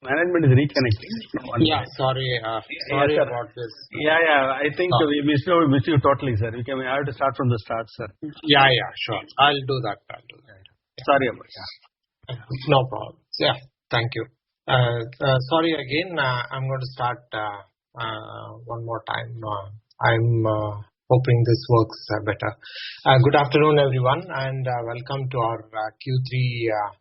Management is reconnecting from one Yeah, minute. sorry Yes, sir. about this. I think we missed you totally, sir. We have to start from the start, sir. Yeah, sure. I'll do that. Sorry about that. No problem. Yeah, thank you. Sorry again. I'm going to start one more time. I'm hoping this works better. Good afternoon, everyone, and welcome to our Q3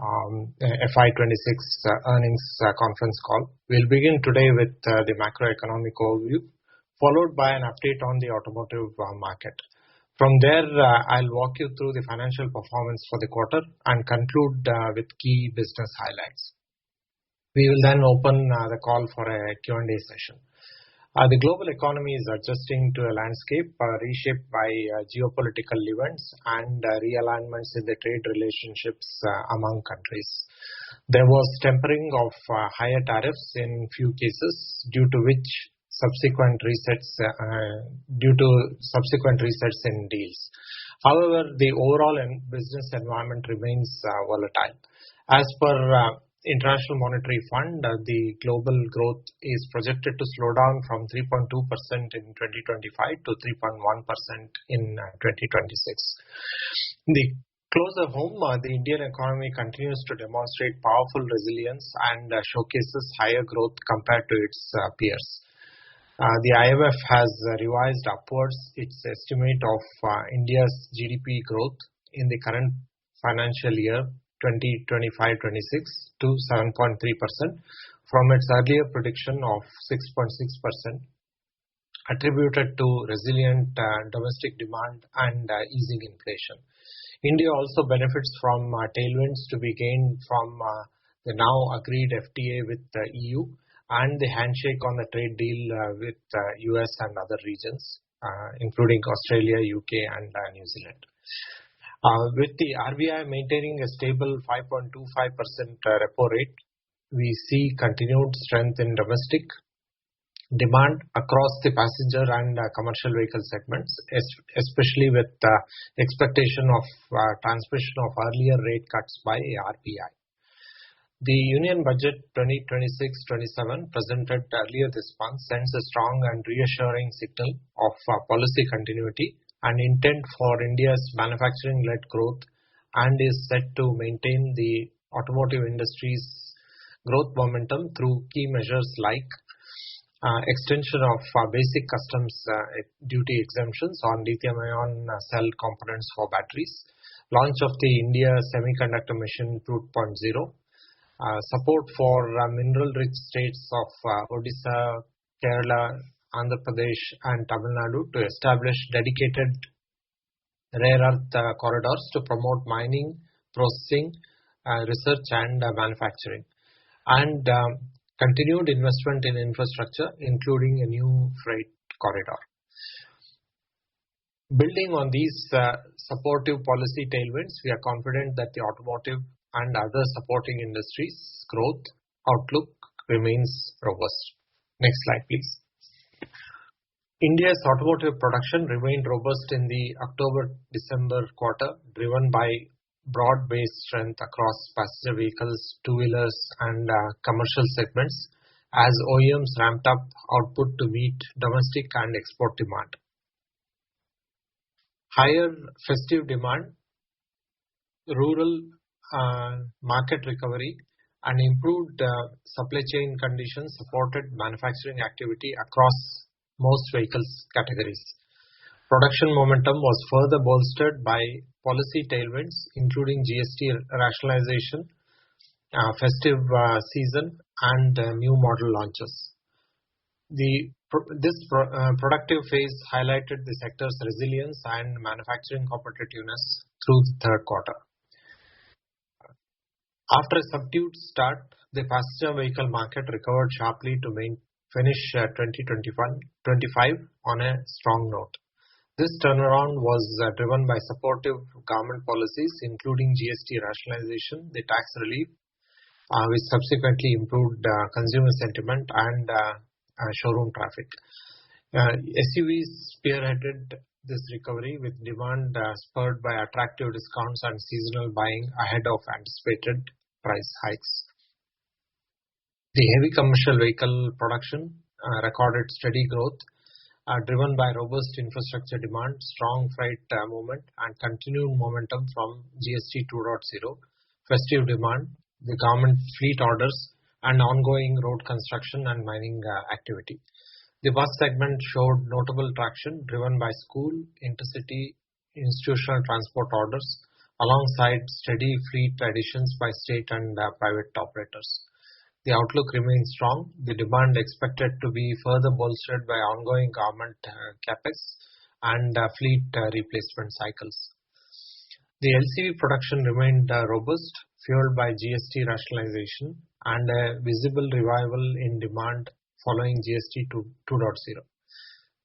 FY26 earnings conference call. We'll begin today with the macroeconomic overview, followed by an update on the automotive market. From there, I'll walk you through the financial performance for the quarter and conclude with key business highlights. We will then open the call for a Q&A session. The global economy is adjusting to a landscape reshaped by geopolitical events and realignments in the trade relationships among countries. There was tempering of higher tariffs in few cases, due to subsequent resets in deals. However, the overall business environment remains volatile. As per International Monetary Fund, the global growth is projected to slow down from 3.2% in 2025 to 3.1% in 2026. The closer home, the Indian economy continues to demonstrate powerful resilience and showcases higher growth compared to its peers. The IMF has revised upwards its estimate of India's GDP growth in the current financial year 2025-26 to 7.3% from its earlier prediction of 6.6%, attributed to resilient domestic demand and easing inflation. India also benefits from tailwinds to be gained from the now agreed FTA with the EU and the handshake on the trade deal with US and other regions, including Australia, UK and New Zealand. With the RBI maintaining a stable 5.25% repo rate, we see continued strength in domestic demand across the passenger and commercial vehicle segments, especially with the expectation of transmission of earlier rate cuts by RBI. The Union Budget 2026-27 presented earlier this month sends a strong and reassuring signal of policy continuity and intent for India's manufacturing-led growth, and is set to maintain the automotive industry's growth momentum through key measures like extension of basic customs duty exemptions on lithium-ion cell components for batteries, launch of the India Semiconductor Mission 2.0, support for mineral-rich states of Odisha, Kerala, Andhra Pradesh and Tamil Nadu to establish dedicated rare earth corridors to promote mining, processing, research and manufacturing, and continued investment in infrastructure, including a new freight corridor. Building on these supportive policy tailwinds, we are confident that the automotive and other supporting industries' growth outlook remains robust. Next slide, please. India's automotive production remained robust in the October-December quarter, driven by broad-based strength across passenger vehicles, two-wheelers and commercial segments as OEMs ramped up output to meet domestic and export demand. Higher festive demand, rural market recovery and improved supply chain conditions supported manufacturing activity across most vehicles categories. Production momentum was further bolstered by policy tailwinds, including GST rationalization, festive season, and new model launches. This productive phase highlighted the sector's resilience and manufacturing competitiveness through the third quarter. After a subdued start, the passenger vehicle market recovered sharply to finish 2025 on a strong note. This turnaround was driven by supportive government policies, including GST rationalization, the tax relief, which subsequently improved consumer sentiment and showroom traffic. SUVs spearheaded this recovery with demand spurred by attractive discounts and seasonal buying ahead of anticipated price hikes. The heavy commercial vehicle production recorded steady growth, driven by robust infrastructure demand, strong freight movement, and continued momentum from GST 2.0, festive demand, the government fleet orders, and ongoing road construction and mining activity. The bus segment showed notable traction, driven by school, intercity, institutional transport orders, alongside steady fleet additions by state and private operators. The outlook remains strong. The demand expected to be further bolstered by ongoing government capex and fleet replacement cycles. The LCV production remained robust, fueled by GST rationalization and a visible revival in demand following GST 2.0.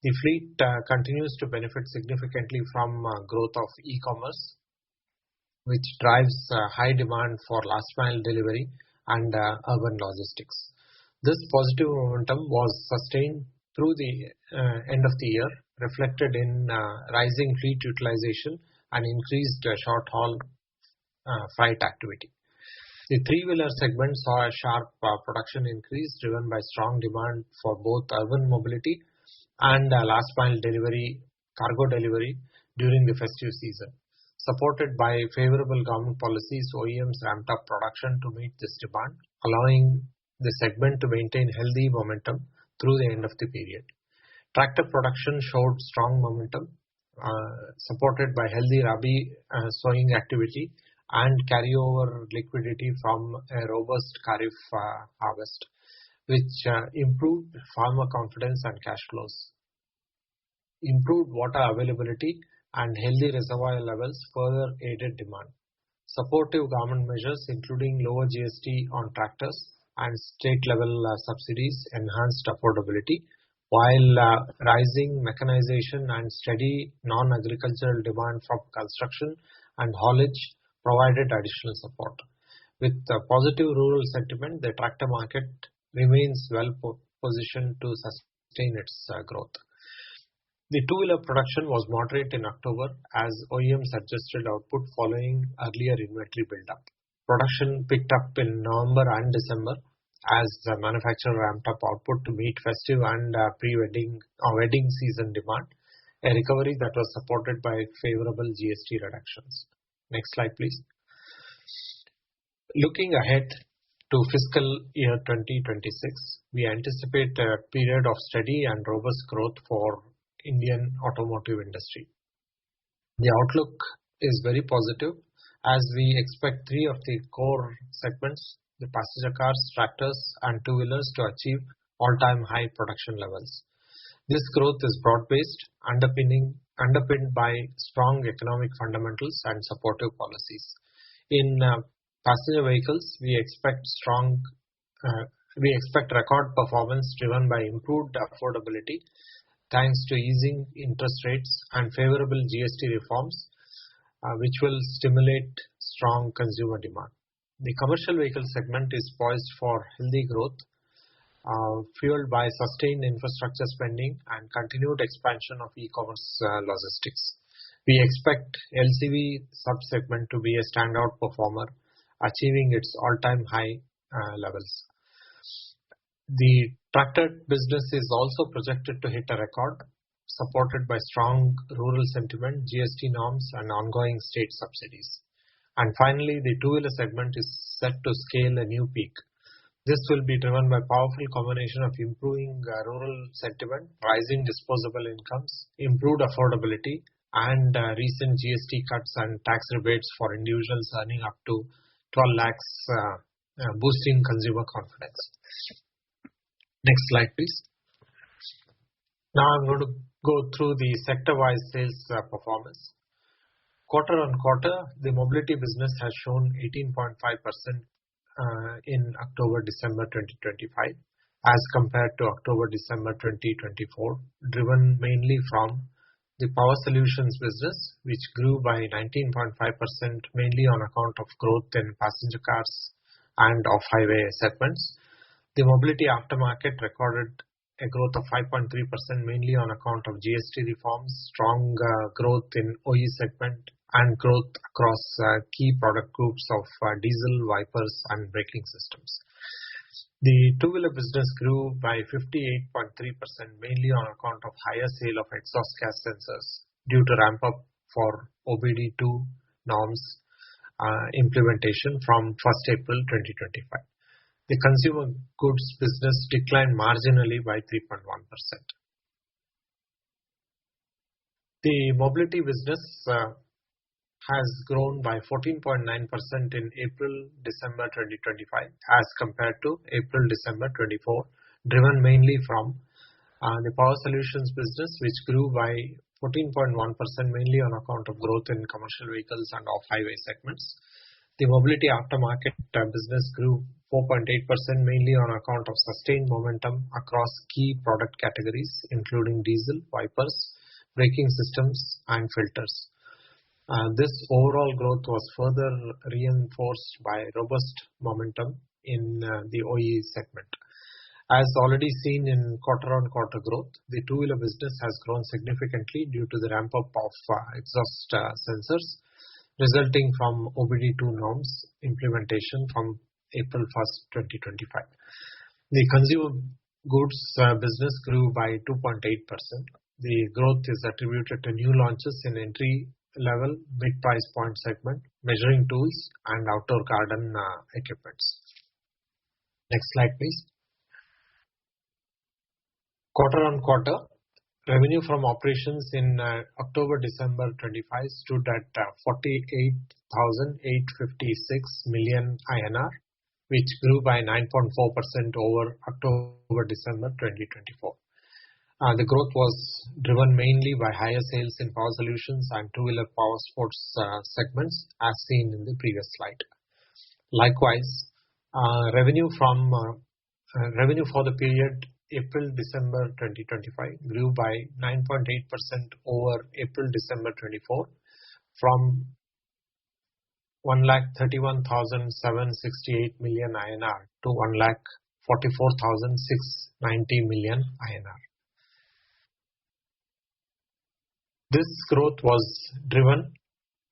The fleet continues to benefit significantly from growth of e-commerce, which drives high demand for last mile delivery and urban logistics. This positive momentum was sustained through the end of the year, reflected in rising fleet utilization and increased short-haul freight activity. The three-wheeler segment saw a sharp production increase, driven by strong demand for both urban mobility and last mile delivery, cargo delivery during the festive season. Supported by favorable government policies, OEMs ramped up production to meet this demand, allowing the segment to maintain healthy momentum through the end of the period. Tractor production showed strong momentum, supported by healthy Rabi sowing activity and carryover liquidity from a robust Kharif harvest, which improved farmer confidence and cash flows. Improved water availability and healthy reservoir levels further aided demand. Supportive government measures, including lower GST on tractors and state-level subsidies, enhanced affordability, while rising mechanization and steady non-agricultural demand from construction and haulage provided additional support. With positive rural sentiment, the tractor market remains well positioned to sustain its growth. The two-wheeler production was moderate in October as OEMs adjusted output following earlier inventory build-up. Production picked up in November and December as the manufacturer ramped up output to meet festive and pre-wedding or wedding season demand, a recovery that was supported by favorable GST reductions. Next slide, please. Looking ahead to fiscal year 2026, we anticipate a period of steady and robust growth for Indian automotive industry. The outlook is very positive as we expect three of the core segments, the passenger cars, tractors, and two-wheelers, to achieve all-time high production levels. This growth is broad-based, underpinned by strong economic fundamentals and supportive policies. In passenger vehicles, we expect record performance driven by improved affordability, thanks to easing interest rates and favorable GST reforms, which will stimulate strong consumer demand. The commercial vehicle segment is poised for healthy growth, fueled by sustained infrastructure spending and continued expansion of e-commerce logistics. We expect LCV sub-segment to be a standout performer, achieving its all-time high levels. The tractor business is also projected to hit a record, supported by strong rural sentiment, GST norms, and ongoing state subsidies. And finally, the two-wheeler segment is set to scale a new peak. This will be driven by powerful combination of improving rural sentiment, rising disposable incomes, improved affordability, and recent GST cuts and tax rebates for individuals earning up to 12 lakhs, boosting consumer confidence. Next slide, please. Now I'm going to go through the sector-wise sales performance. Quarter on quarter, the mobility business has shown 18.5% in October-December 2025 as compared to October-December 2024, driven mainly from the power solutions business, which grew by 19.5% mainly on account of growth in passenger cars and off-highway segments. The mobility aftermarket recorded a growth of 5.3% mainly on account of GST reforms, strong growth in OE segment, and growth across key product groups of diesel, wipers, and braking systems. The two-wheeler business grew by 58.3%, mainly on account of higher sale of exhaust gas sensors due to ramp-up for OBD2 norms implementation from 1st April 2025. The consumer goods business declined marginally by 3.1%. The mobility business has grown by 14.9% in April-December 2025 as compared to April-December 24, driven mainly from the power solutions business, which grew by 14.1% mainly on account of growth in commercial vehicles and off-highway segments. The mobility aftermarket business grew 4.8% mainly on account of sustained momentum across key product categories, including diesel, wipers, braking systems, and filters. This overall growth was further reinforced by robust momentum in the OE segment. As already seen in quarter-on-quarter growth, the two-wheeler business has grown significantly due to the ramp-up of exhaust sensors resulting from OBD2 norms implementation from April 1st, 2025. The consumer goods business grew by 2.8%. The growth is attributed to new launches in entry-level mid-price point segment, measuring tools, and outdoor garden equipments. Next slide, please. Quarter-on-quarter, revenue from operations in October-December 25 stood at 48,856 million INR, which grew by 9.4% over October-December 2024. The growth was driven mainly by higher sales in power solutions and two-wheeler power sports segments, as seen in the previous slide. Likewise, revenue for the period April-December 2025 grew by 9.8% over April-December 24 from 1,31,768 million INR to 1,44,690 million INR. This growth was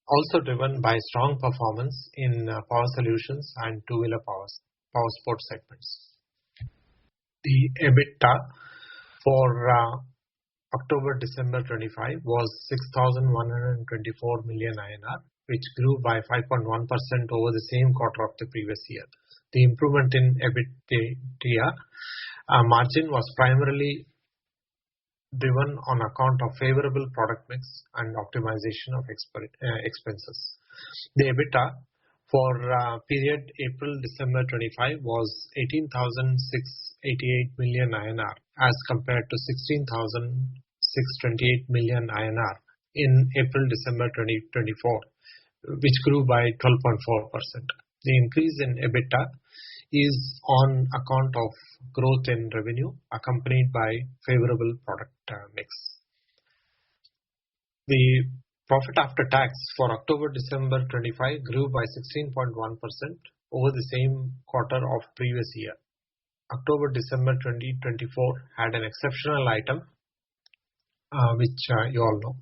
also driven by strong performance in power solutions and two-wheeler power sports segments. The EBITDA for October-December 25 was 6,124 million INR, which grew by 5.1% over the same quarter of the previous year. The improvement in EBITDA margin was primarily driven on account of favorable product mix and optimization of expenses. The EBITDA for period April-December 25 was 18,688 million INR as compared to 16,628 million INR in April-December 2024, which grew by 12.4%. The increase in EBITDA is on account of growth in revenue accompanied by favorable product mix. The profit after tax for October-December 25 grew by 16.1% over the same quarter of previous year. October-December 2024 had an exceptional item, which you all know.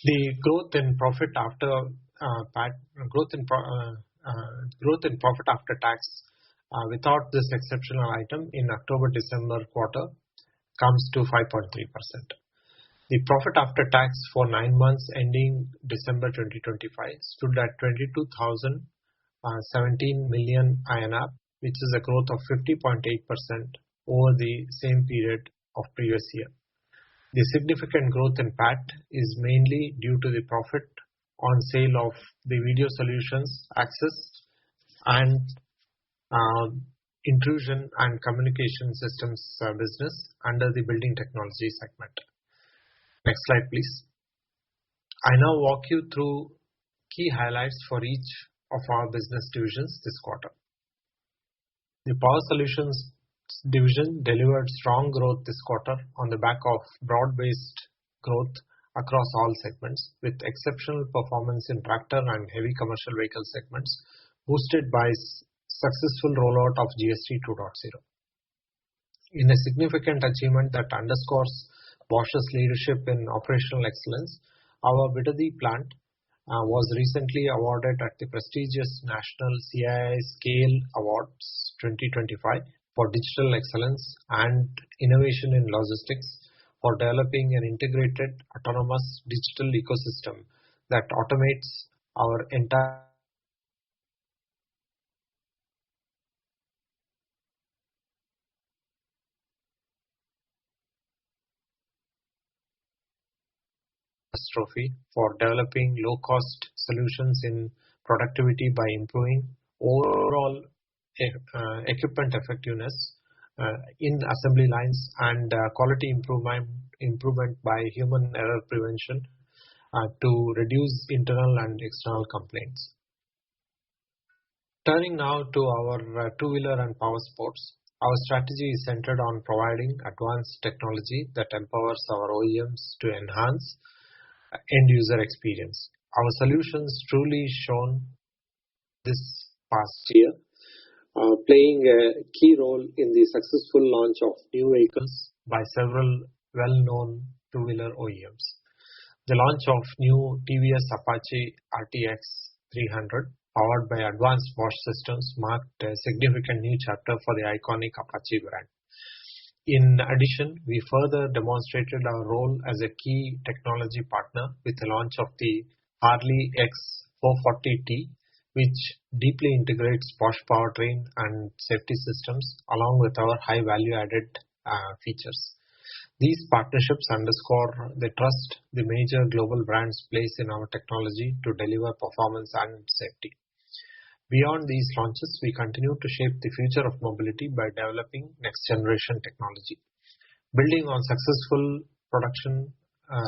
The growth in profit after tax without this exceptional item in October-December quarter comes to 5.3%. The profit after tax for 9 months ending December 2025 stood at 22,017 million INR, which is a growth of 50.8% over the same period of previous year. The significant growth in PAT is mainly due to the profit on sale of the video solutions, access, and intrusion and communication systems business under the building technology segment. Next slide, please. I now walk you through key highlights for each of our business divisions this quarter. The Power Solutions division delivered strong growth this quarter on the back of broad-based growth across all segments, with exceptional performance in tractor and heavy commercial vehicle segments, boosted by successful rollout of GST 2.0. In a significant achievement that underscores Bosch's leadership in operational excellence, our Bidadi plant was recently awarded at the prestigious National CII Scale Awards 2025 for digital excellence and innovation in logistics, for developing an integrated autonomous digital ecosystem that automates our entire catastrophe, for developing low-cost solutions in productivity by improving overall equipment effectiveness in assembly lines and quality improvement by human error prevention to reduce internal and external complaints. Turning now to our two-wheeler and power sports, our strategy is centered on providing advanced technology that empowers our OEMs to enhance end-user experience. Our solutions truly shone this past year, playing a key role in the successful launch of new vehicles by several well-known two-wheeler OEMs. The launch of new TVS Apache RTX 300 powered by advanced Bosch systems marked a significant new chapter for the iconic Apache brand. In addition, we further demonstrated our role as a key technology partner with the launch of the Harley X440T, which deeply integrates Bosch powertrain and safety systems along with our high value-added features. These partnerships underscore the trust the major global brands place in our technology to deliver performance and safety. Beyond these launches, we continue to shape the future of mobility by developing next-generation technology. Building on successful production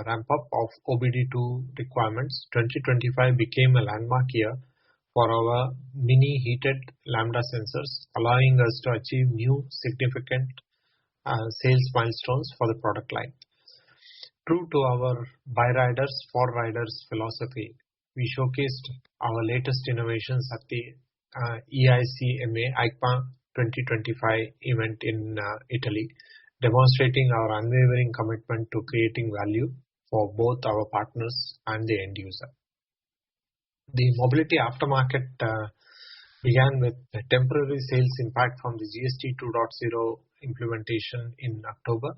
ramp-up of OBD2 requirements, 2025 became a landmark year for our mini-heated lambda sensors, allowing us to achieve new significant sales milestones for the product line. True to our buy riders, for riders philosophy, we showcased our latest innovations at the EICMA 2025 event in Italy, demonstrating our unwavering commitment to creating value for both our partners and the end user. The mobility aftermarket began with a temporary sales impact from the GST 2.0 implementation in October,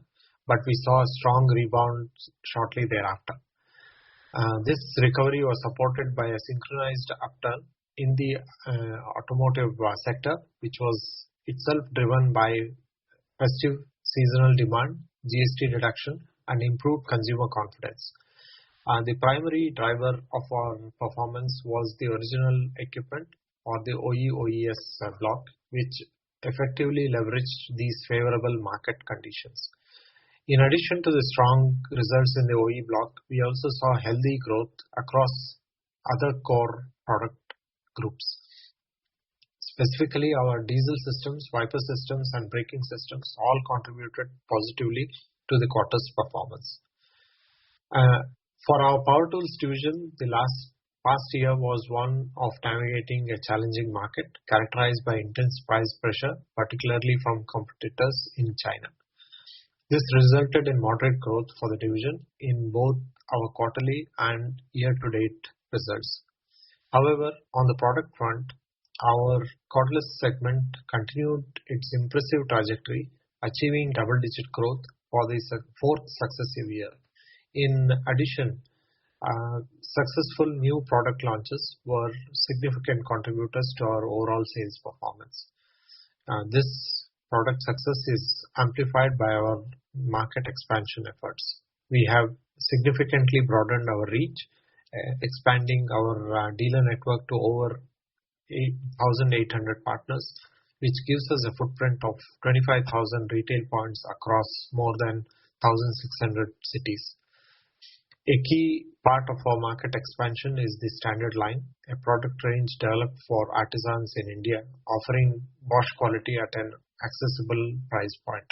but we saw a strong rebound shortly thereafter. This recovery was supported by a synchronized upturn in the automotive sector, which was itself driven by festive seasonal demand, GST reduction, and improved consumer confidence. The primary driver of our performance was the original equipment or the OE/OES block, which effectively leveraged these favorable market conditions. In addition to the strong results in the OE block, we also saw healthy growth across other core product groups. Specifically, our diesel systems, wiper systems, and braking systems all contributed positively to the quarter's performance. For our Power Tools division, the past year was one of navigating a challenging market characterized by intense price pressure, particularly from competitors in China. This resulted in moderate growth for the division in both our quarterly and year-to-date results. However, on the product front, our cordless segment continued its impressive trajectory, achieving double-digit growth for the fourth successive year. In addition, successful new product launches were significant contributors to our overall sales performance. This product success is amplified by our market expansion efforts. We have significantly broadened our reach, expanding our dealer network to over 8,800 partners, which gives us a footprint of 25,000 retail points across more than 1,600 cities. A key part of our market expansion is the standard line, a product range developed for artisans in India, offering Bosch quality at an accessible price point.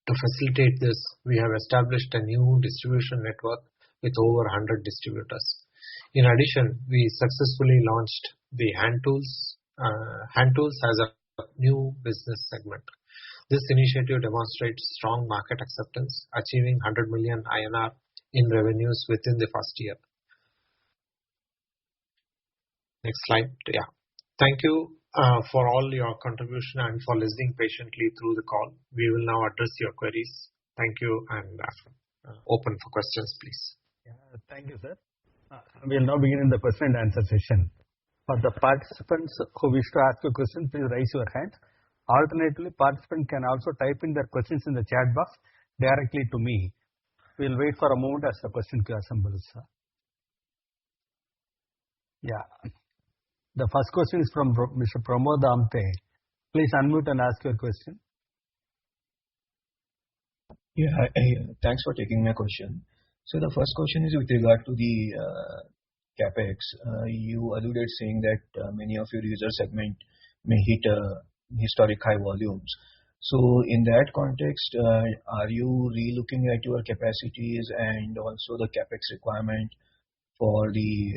To facilitate this, we have established a new distribution network with over 100 distributors. In addition, we successfully launched the hand tools as a new business segment. This initiative demonstrates strong market acceptance, achieving 100 million INR in revenues within the first year. Next slide. Yeah. Thank you for all your contribution and for listening patiently through the call. We will now address your queries. Thank you, and open for questions, please. Yeah, thank you, sir. We will now begin the question and answer session. For the participants who wish to ask a question, please raise your hand. Alternatively, participants can also type in their questions in the chat box directly to me. We will wait for a moment as the question queue assembles. Yeah. The first question is from Mr. Pramod Amte. Please unmute and ask your question. Yeah, thanks for taking my question. So the first question is with regard to the capex. You alluded saying that many of your user segment may hit historic high volumes. So in that context, are you re-looking at your capacities and also the capex requirement for the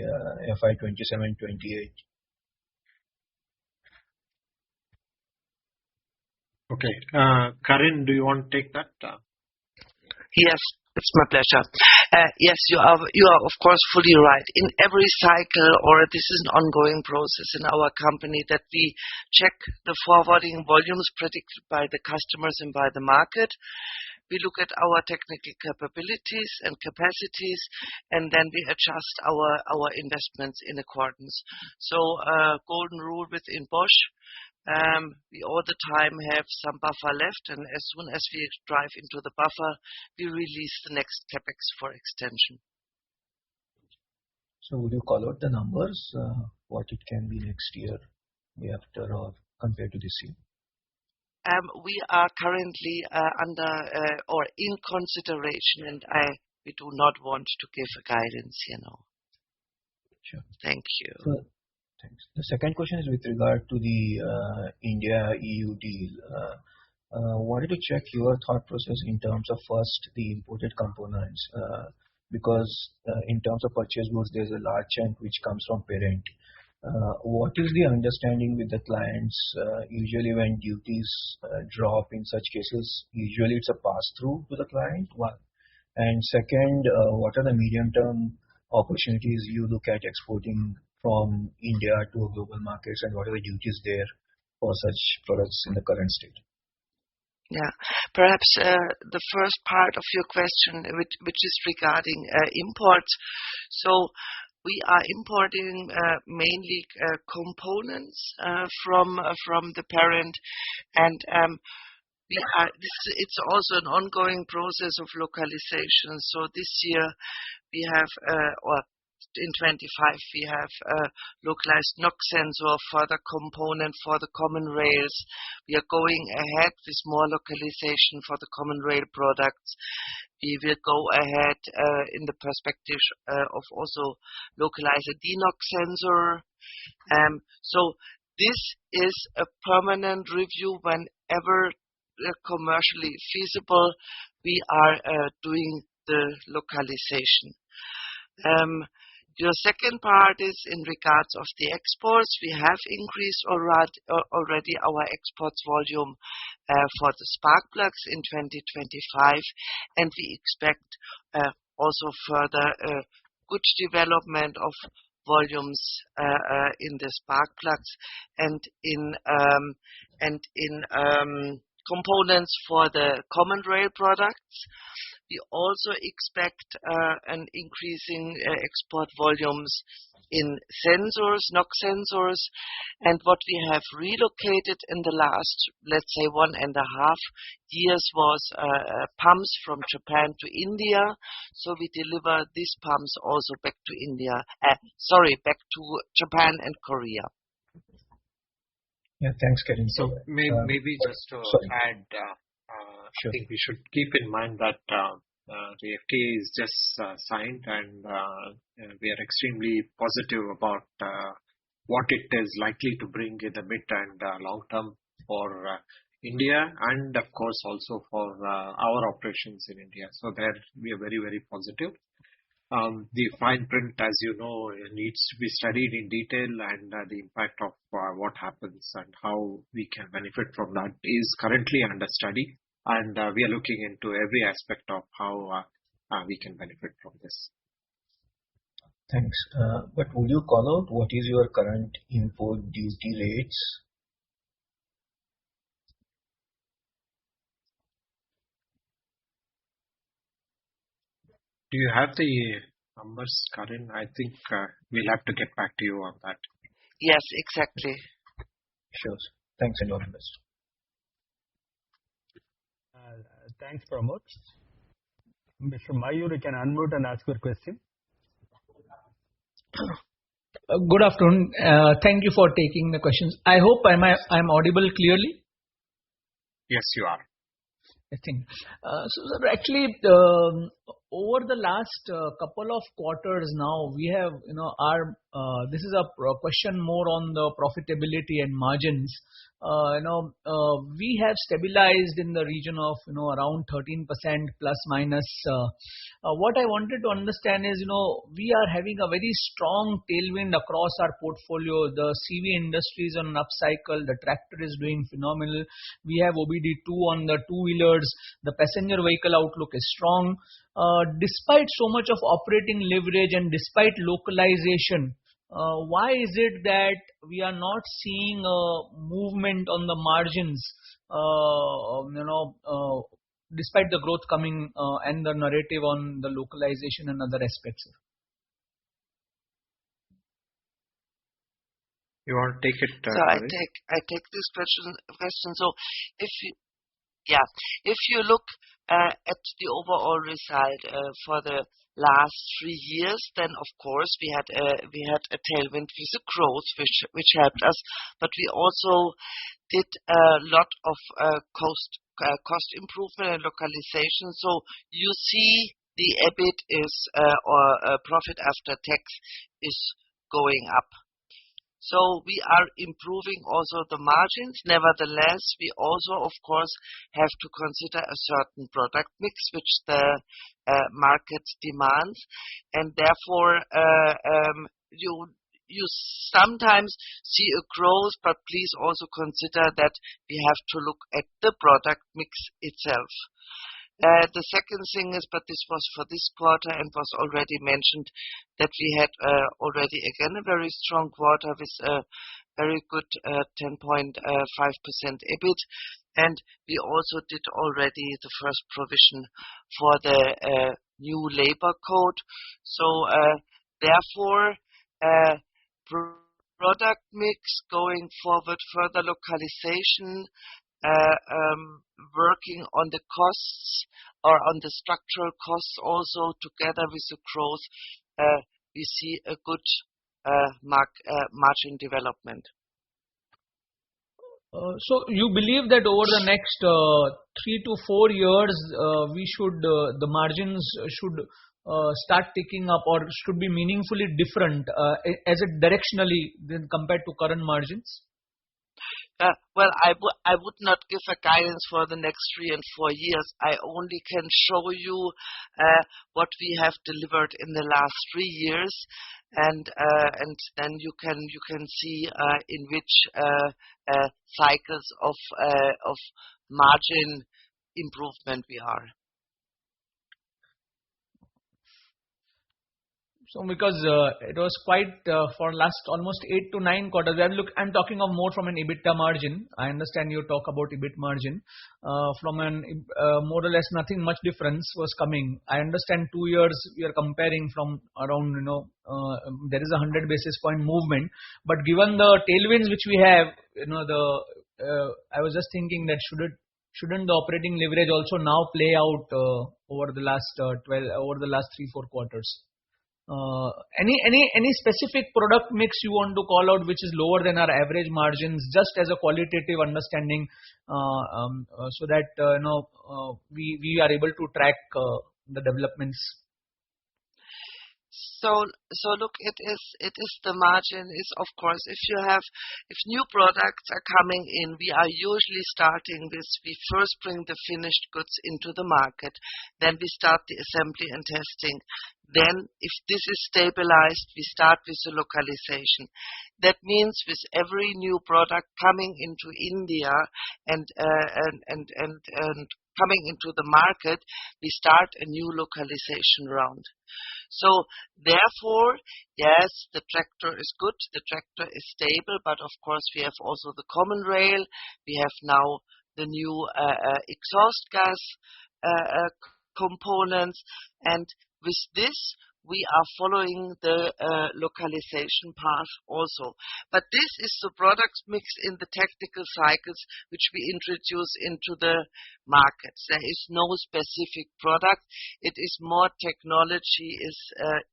FY27-28? Okay. Karin, do you want to take that? Yes, it's my pleasure. Yes, you are of course fully right. In every cycle, or this is an ongoing process in our company, that we check the forwarding volumes predicted by the customers and by the market. We look at our technical capabilities and capacities, and then we adjust our investments in accordance. So, golden rule within Bosch. We all the time have some buffer left, and as soon as we drive into the buffer, we release the next capex for extension. So would you call out the numbers, what it can be next year, year after, or compared to this year? We are currently under or in consideration, and we do not want to give a guidance, Sure. Thank you. Thanks. The second question is with regard to the India-EU deal. Wanted to check your thought process in terms of first the imported components, because in terms of purchase goods, there's a large chunk which comes from parent. What is the understanding with the clients? Usually when duties drop in such cases, usually it's a pass-through to the client, one. And second, what are the medium-term opportunities you look at exporting from India to global markets, and what are the duties there for such products in the current state? Yeah, perhaps the first part of your question, which is regarding imports. So we are importing mainly components from the parent, and it's also an ongoing process of localization. So this year we have, or in 25, we have localized NOx sensor for the component for the common rails. We are going ahead with more localization for the common rail products. We will go ahead in the perspective of also localize a DNOx sensor. So this is a permanent review. Whenever commercially feasible, we are doing the localization. Your second part is in regards of the exports. We have increased already our exports volume for the spark plugs in 2025, and we expect also further good development of volumes in the spark plugs and in components for the common rail products. We also expect an increasing export volumes in sensors, NOx sensors, and what we have relocated in the last, let's say, 1.5 years was pumps from Japan to India. So we deliver these pumps also back to back to Japan and Korea. Yeah, thanks, Karin. So maybe just to add, Sure. I think we should keep in mind that the FTA is just signed, and we are extremely positive about what it is likely to bring in the mid and long term for India, and of course also for our operations in India. So there we are very, very positive. The fine print, as you know, needs to be studied in detail, and the impact of what happens and how we can benefit from that is currently under study. And we are looking into every aspect of how we can benefit from this. Thanks. But would you call out what is your current import duty rates Do you have the numbers, Karin? I think we'll have to get back to you on that. Yes, exactly. Sure. Thanks and all the best. Thanks, Pramod. Mr. Mayur, you can unmute and ask your question. Good afternoon. Thank you for taking the questions. I hope I'm audible clearly. Yes, you are. I think. So actually, over the last couple of quarters now, we have, this is a question more on the profitability and margins. We have stabilized in the region of, around 13% plus minus. What I wanted to understand is, we are having a very strong tailwind across our portfolio. The CV industry is on an upcycle. The tractor is doing phenomenal. We have OBD2 on the two-wheelers. The passenger vehicle outlook is strong. Despite so much of operating leverage and despite localization, why is it that we are not seeing a movement on the margins, despite the growth coming and the narrative on the localization and other aspects? You want to take it? So I take this question. So if you look at the overall result for the last 3 years, then of course we had a tailwind with the growth, which helped us, but we also did a lot of cost improvement and localization. So you see the EBIT is or profit after tax is going up. So we are improving also the margins. Nevertheless, we also, of course, have to consider a certain product mix which the market demands, and therefore you sometimes see a growth, but please also consider that we have to look at the product mix itself. The second thing is, but this was for this quarter and was already mentioned, that we had already again a very strong quarter with a very good 10.5% EBIT, and we also did already the first provision for the new labor code. So therefore, product mix going forward, further localization, working on the costs or on the structural costs also together with the growth, we see a good margin development. So you believe that over the next 3 to 4 years, the margins should start picking up or should be meaningfully different as it directionally than compared to current margins? Well, I would not give a guidance for the next 3 and 4 years. I only can show you what we have delivered in the last 3 years, and then you can see in which cycles of margin improvement we are. So because it was quite for last almost 8 to 9 quarters. I'm talking of more from an EBITDA margin. I understand you talk about EBIT margin. From an more or less nothing much difference was coming. I understand 2 years we are comparing from around, there is a 100 basis point movement. But given the tailwinds which we have, I was just thinking that shouldn't the operating leverage also now play out over the last 3-4 quarters? Any specific product mix you want to call out which is lower than our average margins, just as a qualitative understanding, so that we are able to track the developments? So look, it is the margin is, of course, if new products are coming in, we are usually starting with, we first bring the finished goods into the market, then we start the assembly and testing. Then if this is stabilized, we start with the localization. That means with every new product coming into India and coming into the market, we start a new localization round. So therefore, yes, the tractor is good, the tractor is stable, but of course we have also the common rail. We have now the new exhaust gas components, and With this, we are following the localization path also. But this is the product mix in the technical cycles which we introduce into the markets. There is no specific product. It is more technology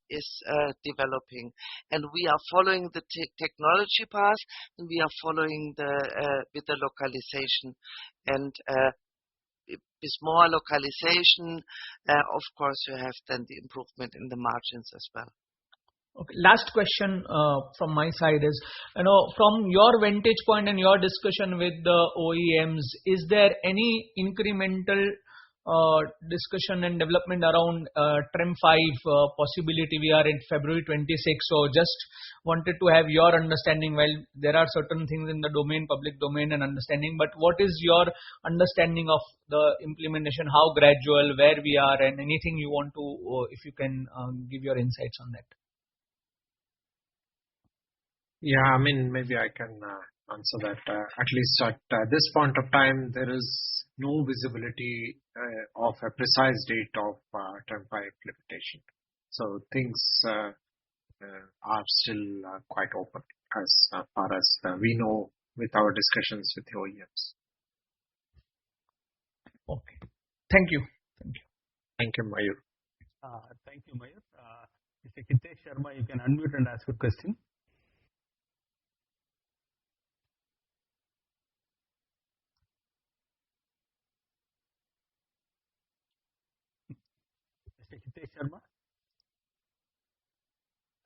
is developing, and we are following the technology path, and we are following the with the localization, and with more localization, of course, you have then the improvement in the margins as well. Okay. Last question from my side is, from your vantage point and your discussion with the OEMs, is there any incremental discussion and development around TREM 5 possibility? We are in February 26, so just wanted to have your understanding. While there are certain things in the public domain and understanding, but what is your understanding of the implementation? How gradual, where we are, and anything you want to, if you can give your insights on that. Yeah, I mean, maybe I can answer that. At least at this point of time, there is no visibility of a precise date of TREM 5 implementation. So things are still quite open as far as we know with our discussions with the OEMs. Okay. Thank you. Thank you. Thank you, Mayur. Thank you, Mayur. Mr. Hitesh Sharma, you can unmute and ask your question. Mr. Hitesh Sharma?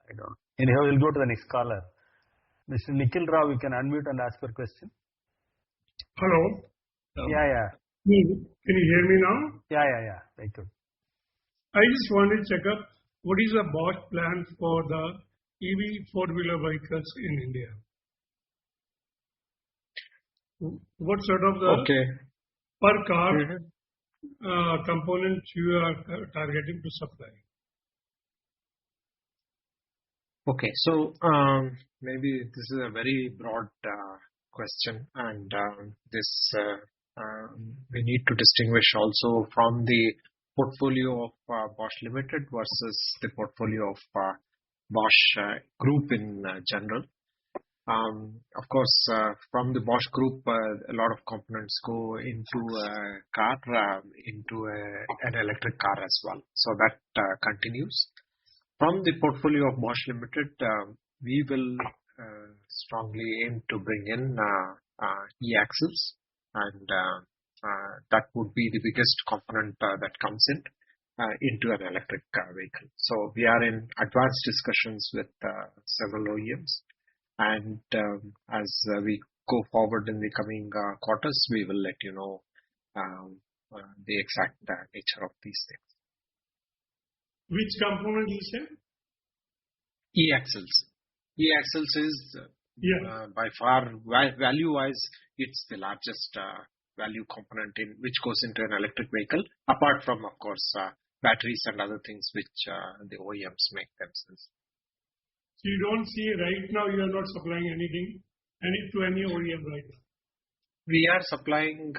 I don't know. Anyhow, we'll go to the next caller. Mr. Nikhil Rao, you can unmute and ask your question. Hello. Yeah. Can you hear me now? Yeah. Very good. I just wanted to check up what is the Bosch plan for the EV four-wheeler vehicles in India? What sort of the per car components you are targeting to supply? Okay, so maybe this is a very broad question, and this we need to distinguish also from the portfolio of Bosch Limited versus the portfolio of Bosch Group in general. Of course, from the Bosch Group, a lot of components go into a car, into an electric car as well. So that continues. From the portfolio of Bosch Limited, we will strongly aim to bring in e-axles, and that would be the biggest component that comes into an electric vehicle. So we are in advanced discussions with several OEMs, and as we go forward in the coming quarters, we will let you know the exact nature of these things. Which component you said? E-axles. E-axles is by far value-wise, it's the largest value component which goes into an electric vehicle, apart from, of course, batteries and other things which the OEMs make themselves. So you don't see right now you are not supplying anything to any OEM right now? We are supplying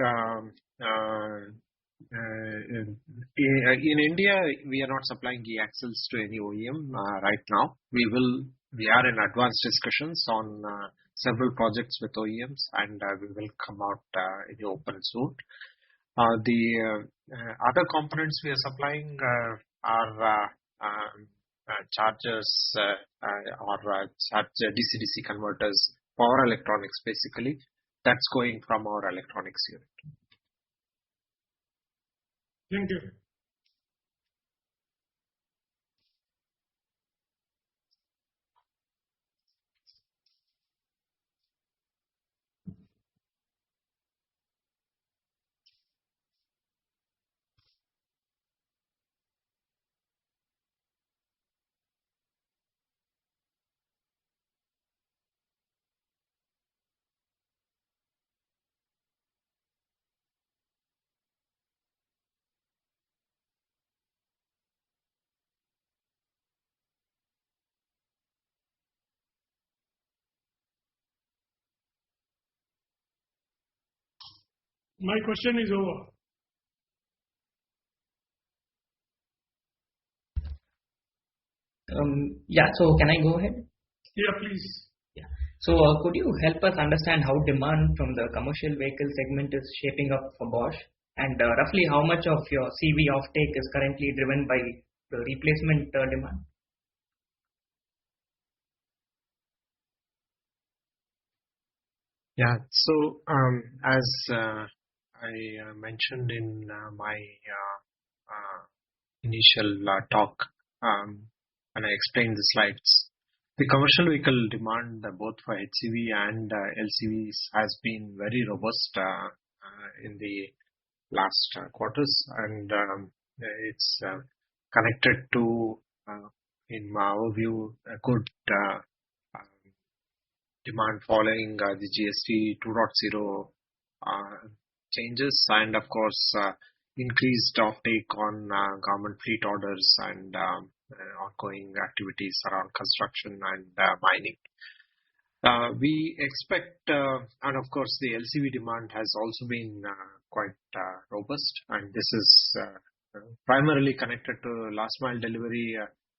in India, we are not supplying e-axles to any OEM right now. We are in advanced discussions on several projects with OEMs, and we will come out in the open soon. The other components we are supplying are chargers or DC-DC converters, power electronics basically. That's going from our electronics unit. Thank you. My question is over. Yeah, so can I go ahead? Yeah, please. Yeah. So could you help us understand how demand from the commercial vehicle segment is shaping up for Bosch? And roughly how much of your CV offtake is currently driven by the replacement demand? Yeah. So, as I mentioned in my initial talk, when I explained the slides, the commercial vehicle demand, both for HCV and LCVs, has been very robust in the last quarters, and it's connected to, in our view, a good demand following the GST 2.0 changes, and of course increased offtake on government fleet orders and ongoing activities around construction and mining. We expect, and of course, the LCV demand has also been quite robust, and this is primarily connected to last mile delivery,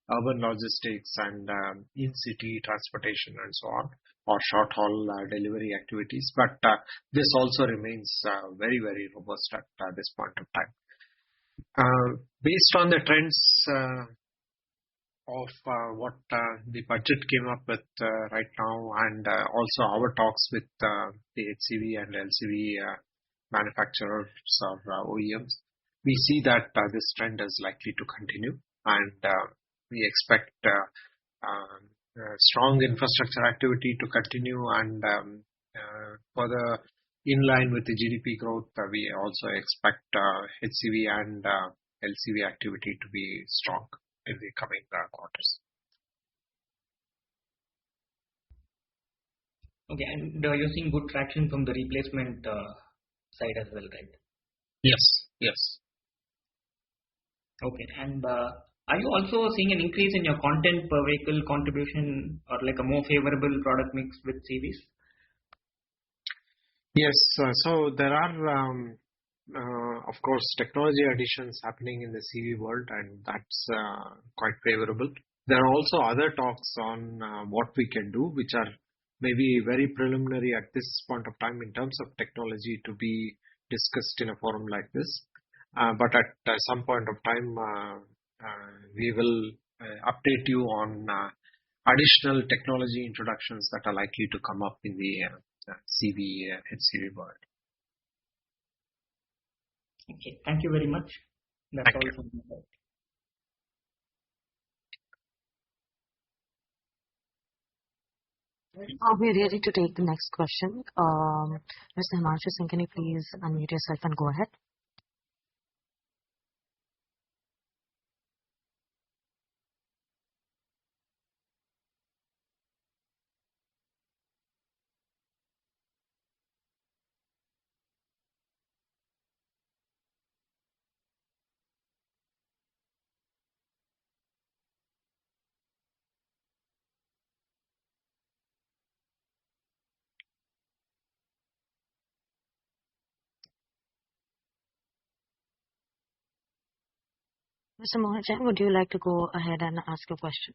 urban logistics, and in-city transportation, and so on, or short haul delivery activities. But this also remains very, very robust at this point of time. Based on the trends of what the budget came up with right now, and also our talks with the HCV and LCV manufacturers or OEMs, we see that this trend is likely to continue, and we expect strong infrastructure activity to continue, and further in line with the GDP growth, we also expect HCV and LCV activity to be strong in the coming quarters. Okay, and you're seeing good traction from the replacement side as well, right? Yes, yes. Okay, and are you also seeing an increase in your content per vehicle contribution, or like a more favorable product mix with CVs? Yes, so there are, of course, technology additions happening in the CV world, and that's quite favorable. There are also other talks on what we can do, which are maybe very preliminary at this point of time in terms of technology to be discussed in a forum like this. But at some point of time, we will update you on additional technology introductions that are likely to come up in the CV, HCV world. Okay, thank you very much. That's all from my side. We're ready to take the next question. Mr. Himanshu Singh, can you please unmute yourself and go ahead? Mr. Mohan, would you like to go ahead and ask your question?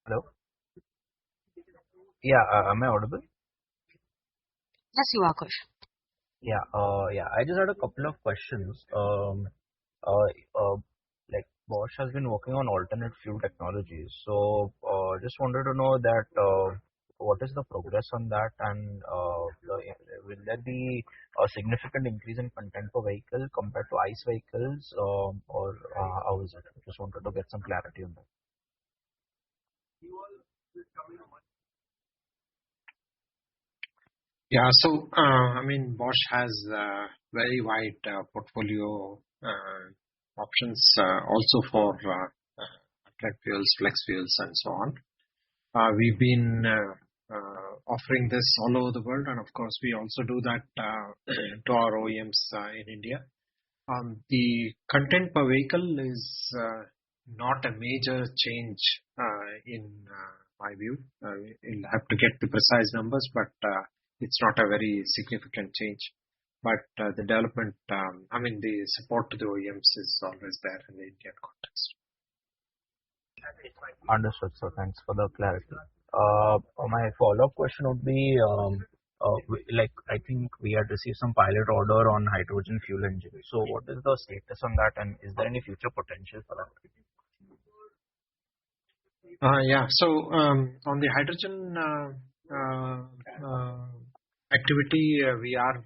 Hello? Yeah, am I audible? Yes, you are, Kush. Yeah, I just had a couple of questions. Like Bosch has been working on alternate fuel technologies, so just wanted to know that what is the progress on that, and will there be a significant increase in content per vehicle compared to ICE vehicles, or how is it? Just wanted to get some clarity on that. Yeah, so I mean, Bosch has a very wide portfolio options also for alternate fuels, flex fuels, and so on. We've been offering this all over the world, and of course, we also do that to our OEMs in India. The content per vehicle is not a major change in my view. You'll have to get the precise numbers, but it's not a very significant change. But the development, the support to the OEMs is always there in the Indian context. Understood, sir. Thanks for the clarity. My follow-up question would be, I think we had received some pilot order on hydrogen fuel engine. So what is the status on that, and is there any future potential for that? So on the hydrogen activity, we are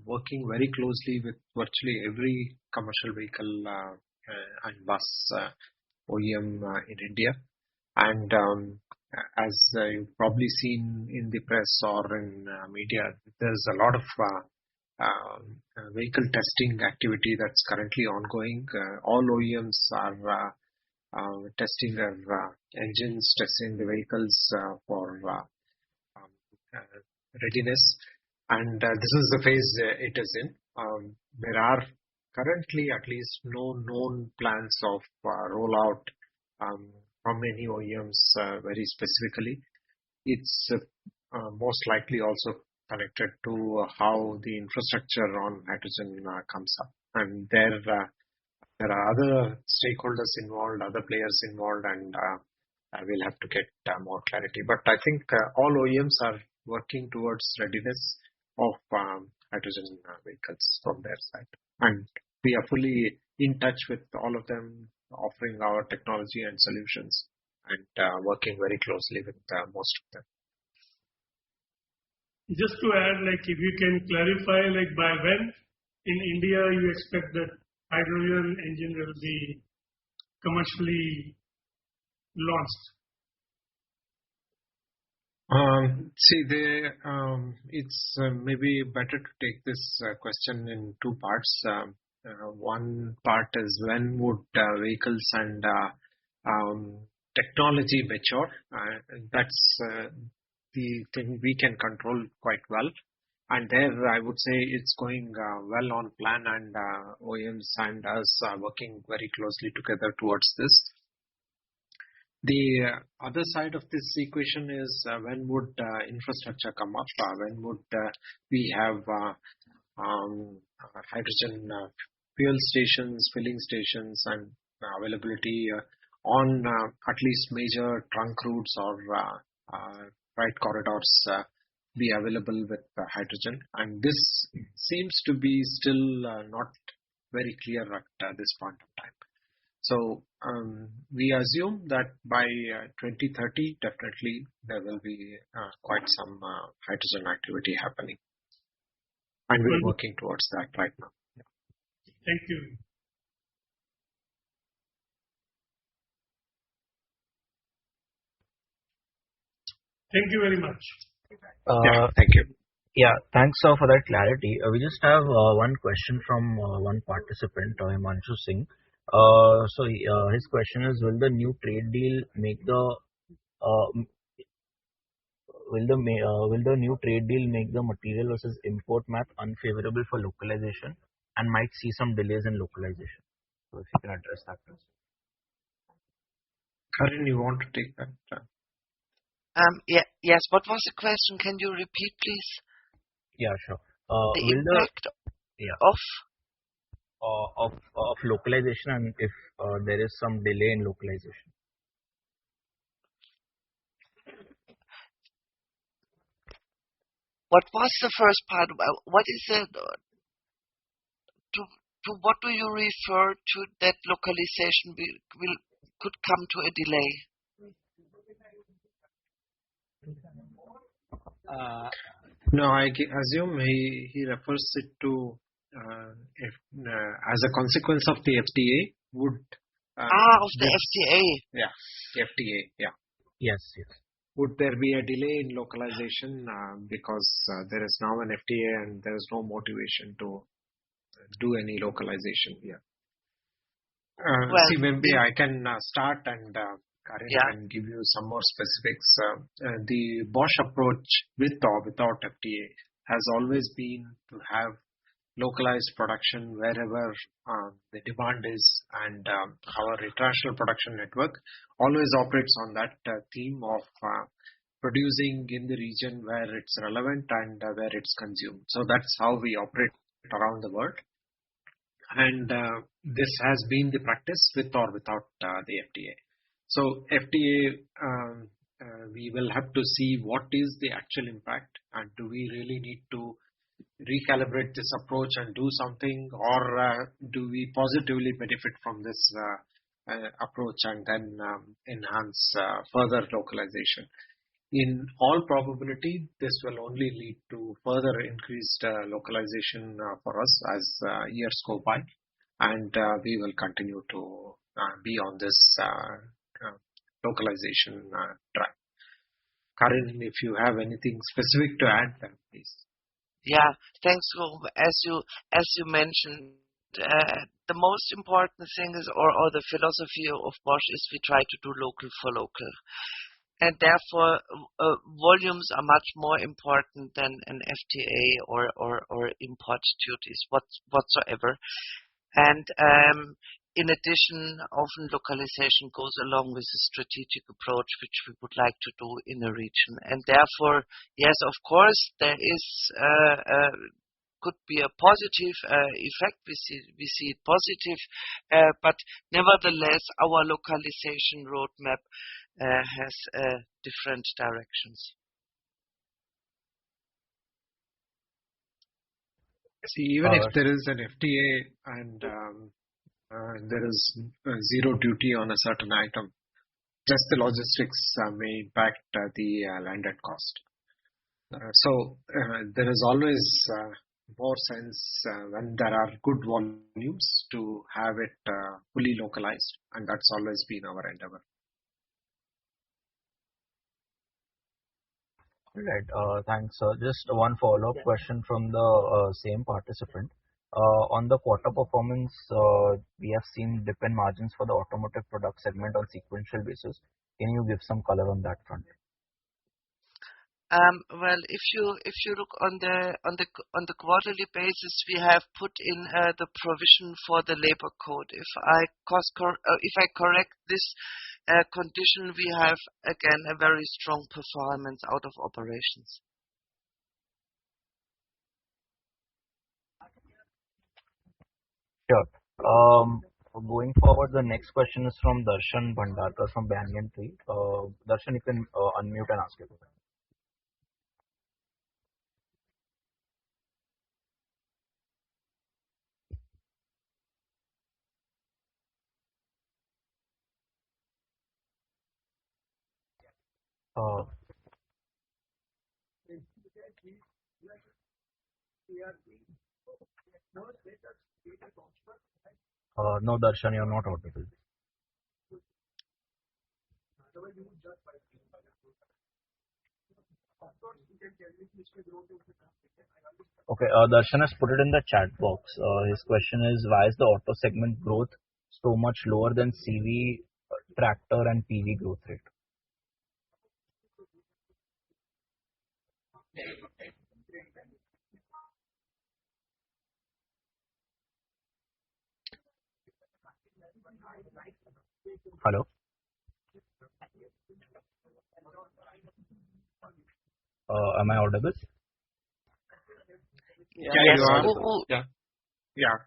working very closely with virtually every commercial vehicle and bus OEM in India. And as you've probably seen in the press or in media, there's a lot of vehicle testing activity that's currently ongoing. All OEMs are testing their engines, testing the vehicles for readiness. And this is the phase it is in. There are currently at least no known plans of rollout from any OEMs very specifically. It's most likely also connected to how the infrastructure on hydrogen comes up. And there are other stakeholders involved, other players involved, and we'll have to get more clarity. But I think all OEMs are working towards readiness of hydrogen vehicles from their side. And we are fully in touch with all of them, offering our technology and solutions, and working very closely with most of them. Just to add, if you can clarify, by when in India you expect that hydrogen engine will be commercially launched? It's maybe better to take this question in two parts. One part is when would vehicles and technology mature. That's the thing we can control quite well. And there, I would say it's going well on plan, and OEMs and us are working very closely together towards this. The other side of this equation is when would infrastructure come up? When would we have hydrogen fuel stations, filling stations, and availability on at least major trunk routes or freight corridors be available with hydrogen? And this seems to be still not very clear at this point of time. So we assume that by 2030, definitely there will be quite some hydrogen activity happening. And we're working towards that right now. Thank you. Thank you very much. Thank you. Yeah, thanks for that clarity. We just have one question from one participant, Himanshu Singh. So his question is: will the new trade deal make the material versus import math unfavorable for localization and might see some delays in localization? So if you can address that, please. Karin, you want to take that? Yes. What was the question? Can you repeat, please? Yeah, sure. The impact of localization, and if there is some delay in localization. What was the first part? What is it? To what do you refer to that localization could come to a delay? No, I assume he refers it to if, as a consequence of the FTA would. Of the FTA. Yeah, FTA. Yeah. Yes. Would there be a delay in localization because there is now an FTA and there is no motivation to do any localization here? Well, See, maybe I can start and Karin yeah, can give you some more specifics. The Bosch approach with or without FTA has always been to have localized production wherever the demand is, and our international production network always operates on that theme of producing in the region where it's relevant and where it's consumed. So that's how we operate around the world. And this has been the practice with or without the FTA. So FTA, we will have to see what is the actual impact, and do we really need to recalibrate this approach and do something, or do we positively benefit from this approach and then enhance further localization? In all probability, this will only lead to further increased localization for us as years go by, and we will continue to be on this localization track. Karin, if you have anything specific to add, then please. yeah. Thanks. As you mentioned, the most important thing is, or the philosophy of Bosch is, we try to do local for local. And therefore, volumes are much more important than an FTA or import duties whatsoever. And in addition, often localization goes along with a strategic approach, which we would like to do in a region. And therefore, yes, of course, there is could be a positive effect. We see it positive, but nevertheless, our localization roadmap has different directions. See, even if there is an FTA and there is zero duty on a certain item, just the logistics may impact the landed cost. So there is always more sense when there are good volumes to have it fully localized, and that's always been our endeavor. All right. Thanks. Just one follow-up question from the same participant. On the quarter performance, we have seen dip in margins for the automotive product segment on sequential basis. Can you give some color on that front? Well, if you look on the quarterly basis, we have put in the provision for the labor code. If I correct this condition, we have again a very strong performance out of operations. Sure. Going forward, the next question is from Darshan Bhandarkar from Banyan Tree. Darshan, you can unmute and ask your question. No, Darshan, you're not audible. Okay, Darshan has put it in the chat box. His question is, why is the auto segment growth so much lower than CV, tractor and PV growth rate? Hello? Am I audible? Yeah, Yes. you are. Who Yeah.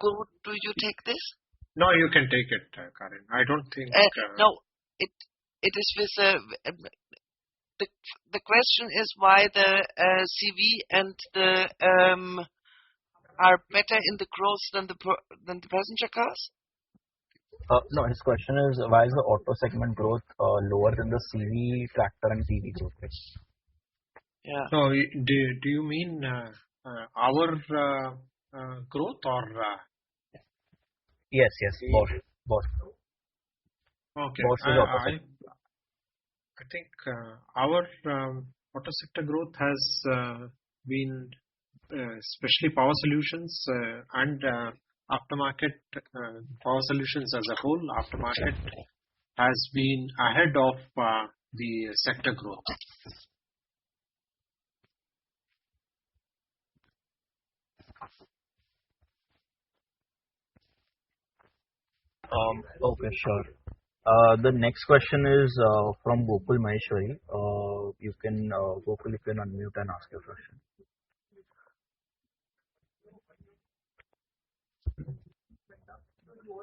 do you take this? No, you can take it, Karin. I don't think. No, it is with the question is why the CV and the are better in the growth than the passenger cars. No, his question is, why is the auto segment growth lower than the CV, tractor and PV growth rate? Yeah. So, do you mean our growth or? Yes, Bosch. Okay. Bosch is auto segment. I think our auto sector growth has been, especially power solutions and aftermarket, Power Solutions as a whole, aftermarket has been ahead of the sector growth. Okay, sure. The next question is from Gokul Maheshwari. You can, Gokul, you can unmute and ask your question.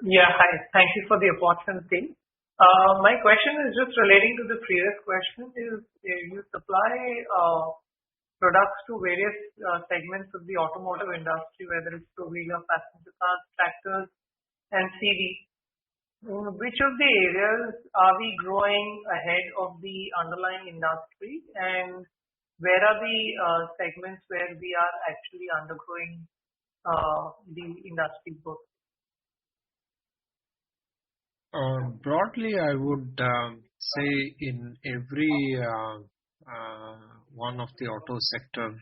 Yeah, hi. Thank you for the opportunity. My question is just relating to the previous question. Is you supply products to various segments of the automotive industry, whether it's two-wheeler, passenger cars, tractors, and CV. Which of the areas are we growing ahead of the underlying industry, and where are the segments where we are actually undergrowing the industry growth? Broadly, I would say in every one of the auto sector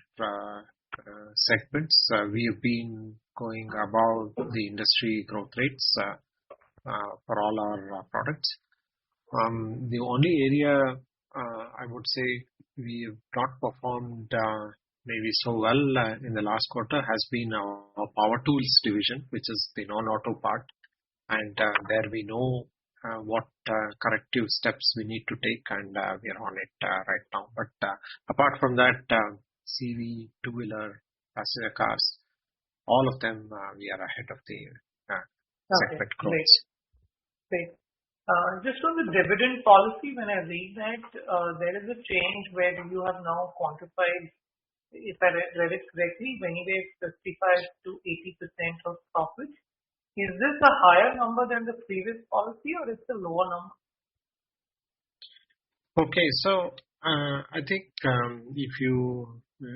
segments, we have been going above the industry growth rates for all our products. The only area I would say we have not performed maybe so well in the last quarter has been our Power Tools division, which is the non-auto part. And there we know what corrective steps we need to take, and we are on it right now. But apart from that, CV, two-wheeler, passenger cars, all of them we are ahead of the segment growth. Great. Just on the dividend policy, when I read that, there is a change where you have now quantified, if I read it correctly, anyway 55 to 80% of profit. Is this a higher number than the previous policy, or is it a lower number? Okay, so I think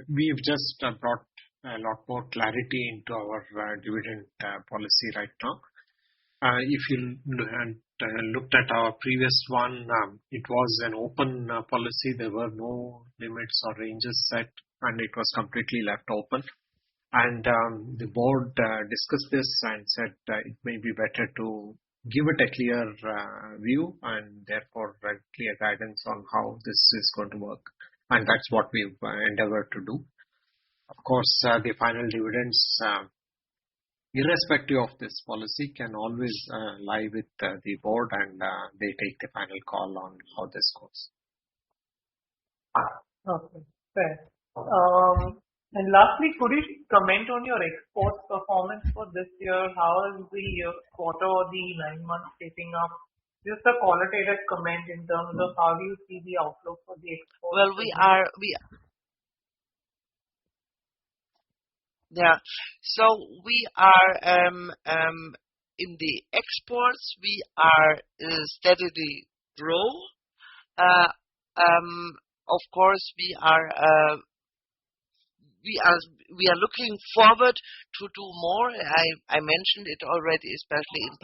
we've just brought a lot more clarity into our dividend policy right now. If you looked at our previous one, it was an open policy. There were no limits or ranges set, and it was completely left open. And the board discussed this and said it may be better to give it a clear view and therefore clear guidance on how this is going to work. And that's what we've endeavored to do. Of course, the final dividends, irrespective of this policy, can always lie with the board, and they take the final call on how this goes. Okay, fair. And lastly, could you comment on your export performance for this year? How is the quarter or the 9 months shaping up? Just a qualitative comment in terms of how do you see the outlook for the export? Well, So we are in the exports. We are steadily grow. Of course, we are looking forward to do more. I mentioned it already, especially in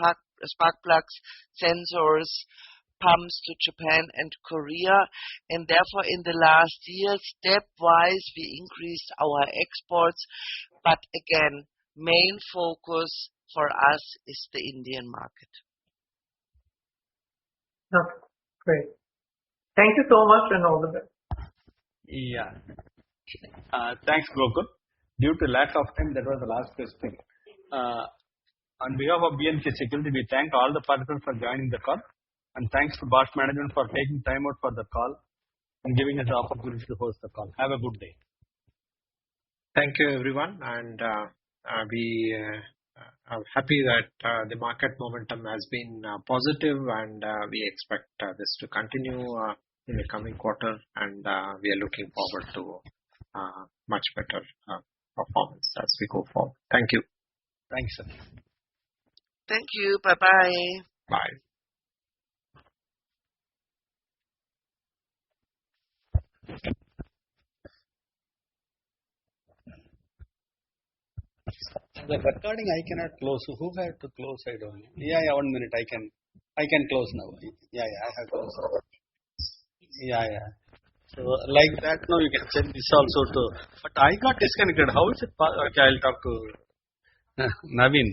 spark plugs, sensors, pumps to Japan and Korea. And therefore, in the last year, stepwise, we increased our exports. But again, main focus for us is the Indian market. Okay, great. Thank you so much, and all the best. Yeah. Thanks, Gokul. Due to lack of time, that was the last question. On behalf of BNK Security, we thank all the participants for joining the call, and thanks to Bosch management for taking time out for the call and giving us the opportunity to host the call. Have a good day. Thank you, everyone, and we are happy that the market momentum has been positive, and we expect this to continue in the coming quarter, and we are looking forward to much better performance as we go forward. Thank you. Thanks, sir. Thank you. Bye-bye. Bye. The recording I cannot close. Who had to close? I don't know. Yeah, 1 minute. I can close now. Yeah, I have closed. Yeah. So like that, now you can send this also to. But I got disconnected. How is it? Okay, I'll talk to Naveen.